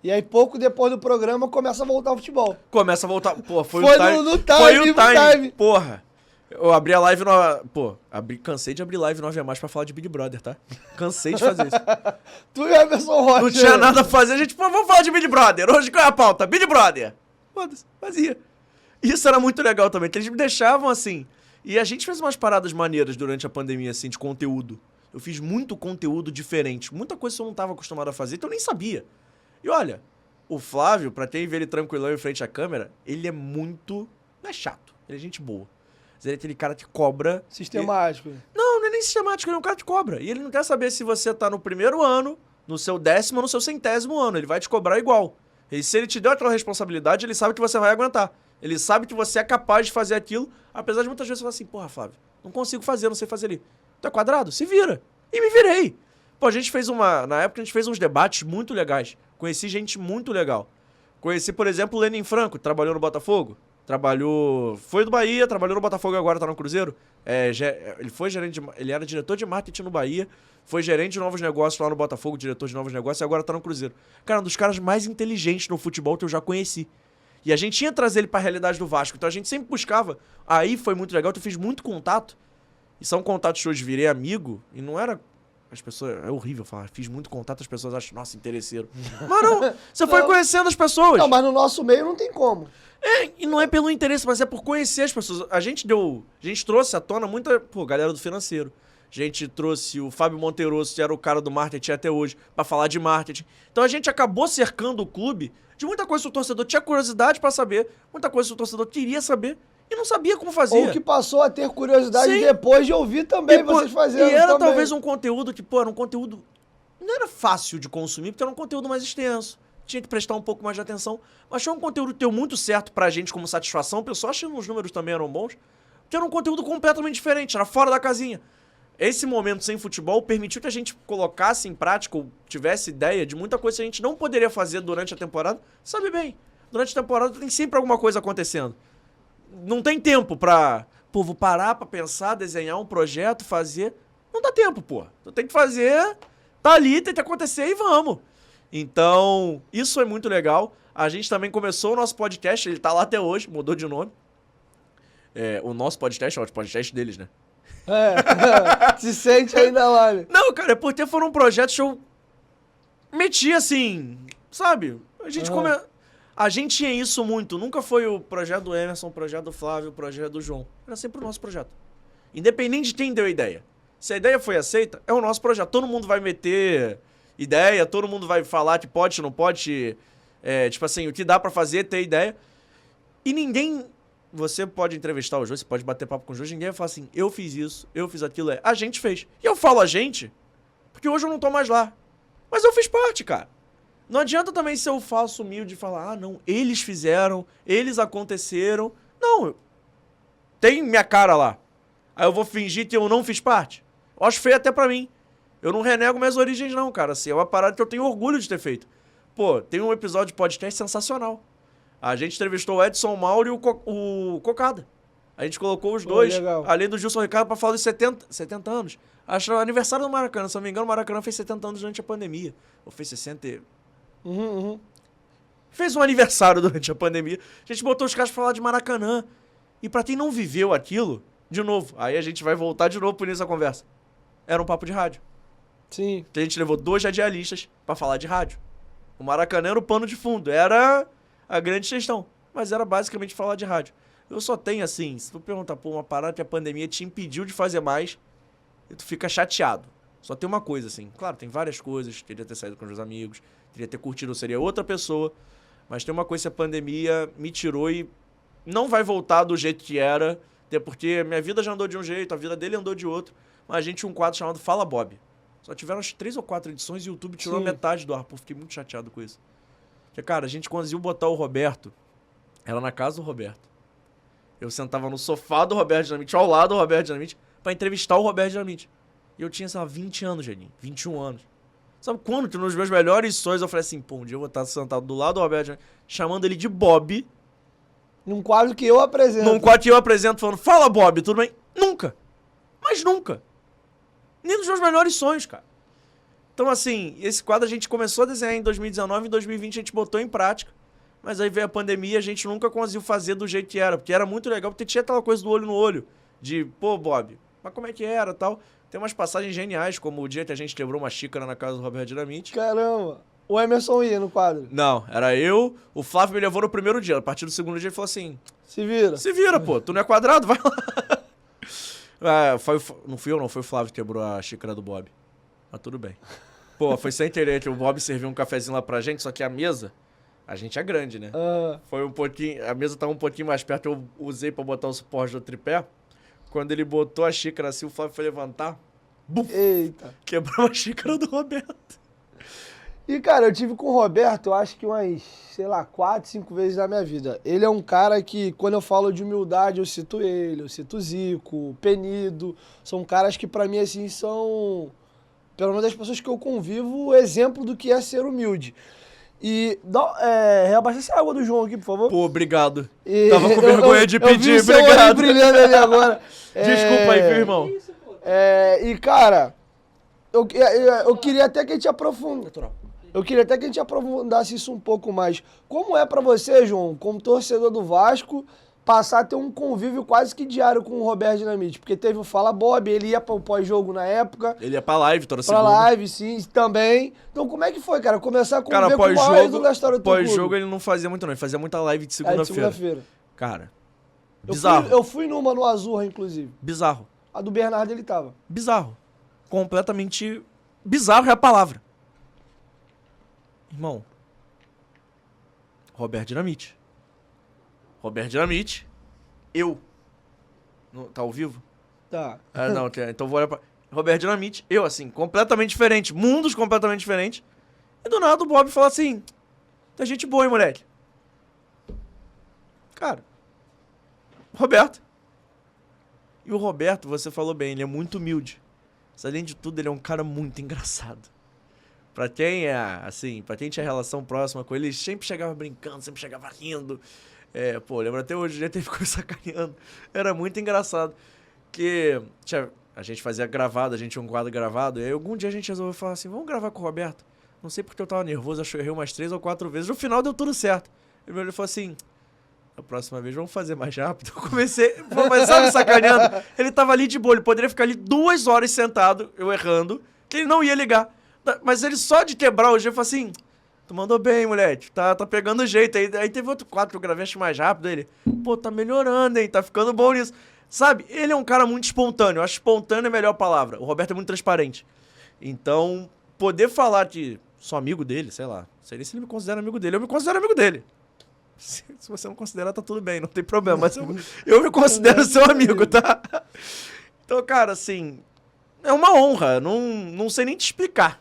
E aí, pouco depois do programa, começa a voltar o futebol. Começa a voltar. Pô, foi Foi o time. no time, Foi o no time. time. Porra. Eu abri a live no... Pô, cansei de abrir live 9 a mais pra falar de Big Brother, tá? Cansei de fazer isso. Tu e Emerson Rocha. Não tinha nada a fazer, a gente, pô, vamos falar de Big Brother. Hoje qual é a pauta? Big Brother. Foda-se, fazia. Isso era muito legal também, que eles me deixavam assim. E a gente fez umas paradas maneiras durante a pandemia, assim, de conteúdo. Eu fiz muito conteúdo diferente. Muita coisa que eu não tava acostumado a fazer, então eu nem sabia. E olha, o Flávio, pra ter ver ele tranquilão em frente à câmera, ele é muito... Não é chato, ele é gente boa. Mas ele é aquele cara que cobra... Sistemático. Não é nem sistemático, ele é um cara que cobra. E ele não quer saber se você tá no primeiro ano, no seu 10º ou no seu 100º ano. Ele vai te cobrar igual. E se ele te deu aquela responsabilidade, ele sabe que você vai aguentar. Ele sabe que você é capaz de fazer aquilo, apesar de muitas vezes você falar assim, porra, Flávio, não consigo fazer, não sei fazer ali. Tu é quadrado? Se vira. E me virei. Pô, a gente fez na época a gente fez uns debates muito legais. Conheci gente muito legal. Conheci, por exemplo, o Lenin Franco, que trabalhou no Botafogo. Foi do Bahia, trabalhou no Botafogo e agora tá no Cruzeiro. Ele era diretor de marketing no Bahia, foi gerente de novos negócios lá no Botafogo, diretor de novos negócios e agora tá no Cruzeiro. Cara, um dos caras mais inteligentes no futebol que eu já conheci. E a gente ia trazer ele pra realidade do Vasco, então a gente sempre buscava. Aí foi muito legal, eu fiz muito contato. E são contatos que hoje virei amigo, e não era... As pessoas... É horrível falar, fiz muito contato, as pessoas acham, nossa, interesseiro. Mas não, você foi conhecendo as pessoas. Não, mas no nosso meio não tem como. E não é pelo interesse, mas é por conhecer as pessoas. A gente trouxe à tona muita, galera do financeiro. A gente trouxe o Fábio Monteroso, que era o cara do marketing até hoje, pra falar de marketing. Então a gente acabou cercando o clube de muita coisa que o torcedor tinha curiosidade pra saber, muita coisa que o torcedor queria saber e não sabia como fazer. Ou que passou a ter curiosidade Sim. depois de ouvir também vocês fazendo. E era também. talvez um conteúdo que, era um conteúdo... Não era fácil de consumir, porque era um conteúdo mais extenso. Tinha que prestar um pouco mais de atenção. Mas foi um conteúdo que deu muito certo pra gente como satisfação. O pessoal achando que os números também eram bons. Porque era um conteúdo completamente diferente, era fora da casinha. Esse momento sem futebol permitiu que a gente colocasse em prática ou tivesse ideia de muita coisa que a gente não poderia fazer durante a temporada. Sabe bem, durante a temporada tem sempre alguma coisa acontecendo. Não tem tempo pra... vou parar pra pensar, desenhar um projeto, fazer... Não dá tempo, Tu tem que fazer, tá ali, tem que acontecer e vamos. Então, isso é muito legal. A gente também começou o nosso podcast, ele tá lá até hoje, mudou de nome. O nosso podcast é o podcast deles, né? Se sente ainda lá, né? Não, cara, é porque foram projetos que eu meti assim, sabe? A gente tinha isso muito. Nunca foi o projeto do Emerson, o projeto do Flávio, o projeto do João. Era sempre o nosso projeto. Independente de quem deu a ideia. Se a ideia foi aceita, é o nosso projeto. Todo mundo vai meter ideia, todo mundo vai falar que pode, não pode. Tipo assim, o que dá pra fazer, ter ideia. E ninguém... Você pode entrevistar o Jô, você pode bater papo com o Jô, ninguém vai falar assim, eu fiz isso, eu fiz aquilo, a gente fez. E eu falo a gente, porque hoje eu não tô mais lá. Mas eu fiz parte, cara. Não adianta também ser o falso humilde e falar, não, eles fizeram, eles aconteceram. Não, tem minha cara lá. Aí eu vou fingir que eu não fiz parte? Eu acho feio até pra mim. Eu não renego minhas origens não, cara. Assim, é uma parada que eu tenho orgulho de ter feito. Tem um episódio de podcast sensacional. A gente entrevistou o Edson Mauro e o Cocada. A gente colocou os dois, legal. além do Gilson Ricardo, pra falar dos 70 anos. Acho que é o aniversário do Maracanã. Se não me engano, o Maracanã fez 70 anos durante a pandemia. Ou fez 60... Fez um aniversário durante a pandemia. A gente botou os caras pra falar de Maracanã. E pra quem não viveu aquilo, de novo, aí a gente vai voltar de novo por isso a conversa. Era um papo de rádio. Sim. A gente levou 2 radialistas pra falar de rádio. O Maracanã era o pano de fundo. Era... a grande questão, mas era basicamente falar de rádio. Eu só tenho assim, se tu perguntar, uma parada que a pandemia te impediu de fazer mais, e tu fica chateado. Só tem uma coisa assim, claro, tem várias coisas, queria ter saído com os meus amigos, queria ter curtido, eu seria outra pessoa, mas tem uma coisa que a pandemia me tirou e não vai voltar do jeito que era, até porque minha vida já andou de um jeito, a vida dele andou de outro, mas a gente tinha um quadro chamado Fala Bob. Só tiveram as 3 ou 4 edições e o YouTube tirou metade do ar, fiquei muito chateado com isso. Porque, cara, a gente conseguiu botar o Roberto, era na casa do Roberto. Eu sentava no sofá do Roberto Dinamite, ao lado do Roberto Dinamite, pra entrevistar o Roberto Dinamite. E eu tinha, sei lá, 20 anos, Geninho, 21 anos. Sabe quando que nos meus melhores sonhos eu falei assim, um dia eu vou estar sentado do lado do Roberto Dinamite, chamando ele de Bob. Num quadro que eu apresento. Falando, fala Bob, tudo bem? Nunca. Mas nunca. Nem nos meus melhores sonhos, cara. Então, assim, esse quadro a gente começou a desenhar em 2019, em 2020 a gente botou em prática, mas aí veio a pandemia e a gente nunca conseguiu fazer do jeito que era, porque era muito legal, porque tinha aquela coisa do olho no olho, de, pô, Bob, mas como é que era, tal. Tem umas passagens geniais, como o dia que a gente quebrou uma xícara na casa do Roberto Dinamite. Caramba. O Emerson ia no quadro. Não, era eu, o Flávio me levou no primeiro dia, a partir do segundo dia ele falou assim, Se vira. se vira, pô, tu não é quadrado, vai lá. Não fui eu não, foi o Flávio que quebrou a xícara do Bob. Mas tudo bem. Pô, foi sem querer que o Bob serviu um cafezinho lá pra gente, só que a mesa, a gente é grande, né? Foi um pouquinho, a mesa tava um pouquinho mais perto, eu usei pra botar o suporte do tripé. Quando ele botou a xícara assim, o Flávio foi levantar, bum, Eita. quebrou a xícara do Roberto. E, cara, eu tive com o Roberto, eu acho que umas, sei lá, 4, 5 vezes na minha vida. Ele é um cara que, quando eu falo de humildade, eu cito ele, eu cito o Zico, o Penido. São caras que, pra mim, assim, são, pelo menos das pessoas que eu convivo, o exemplo do que é ser humilde. E reabastece a água do João aqui, por favor. Pô, obrigado. Tava com vergonha de pedir, eu vi obrigado. Seu olho brilhando ali agora. Desculpa aí, viu, irmão? E, cara, eu queria até que a gente aprofundasse isso um pouco mais. Como é pra você, João, como torcedor do Vasco, passar a ter um convívio quase que diário com o Roberto Dinamite? Porque teve o Fala Bob, ele ia pro pós-jogo na época. Ele ia pra live toda segunda. Pra live, sim, também. Então como é que foi, cara? Começar a conviver com o maior ídolo da história do clube. Pós-jogo ele não fazia muito não, ele fazia muita live de segunda-feira. Cara, bizarro. Eu fui numa no Azurra, inclusive. Bizarro. A do Bernardo ele tava. Bizarro. Completamente bizarro é a palavra. Irmão, Roberto Dinamite. Eu. Tá ao vivo? Tá. Não, então vou olhar pra... Roberto Dinamite, eu assim, completamente diferente, mundos completamente diferentes. E do nada o Bob fala assim, tá gente boa, hein, moleque? Cara, Roberto. E o Roberto, você falou bem, ele é muito humilde. Mas além de tudo, ele é um cara muito engraçado. Pra quem tinha relação próxima com ele, ele sempre chegava brincando, sempre chegava rindo. Lembro até hoje, ele ficou sacaneando. Era muito engraçado. Que a gente fazia gravado, a gente tinha um quadro gravado, e aí algum dia a gente resolveu falar assim, vamos gravar com o Roberto? Não sei porque eu tava nervoso, acho que eu errei umas 3 ou 4 vezes. No final deu tudo certo. Ele falou assim, a próxima vez vamos fazer mais rápido. Eu comecei, mas sabe, sacaneando? Ele tava ali de boa, ele poderia ficar ali 2 horas sentado, eu errando, que ele não ia ligar. Mas ele só de quebrar o jeito, falou assim, tu mandou bem, moleque, tá pegando jeito. Aí teve outro quadro que eu gravei, acho mais rápido, ele, pô, tá melhorando, hein, tá ficando bom nisso. Sabe, ele é um cara muito espontâneo, eu acho espontâneo é a melhor palavra. O Roberto é muito transparente. Então, poder falar que sou amigo dele, sei lá, não sei nem se ele me considera amigo dele, eu me considero amigo dele. Se você não considerar, tá tudo bem, não tem problema, mas eu me considero seu amigo, tá? Então, cara, assim, é uma honra, não sei nem te explicar.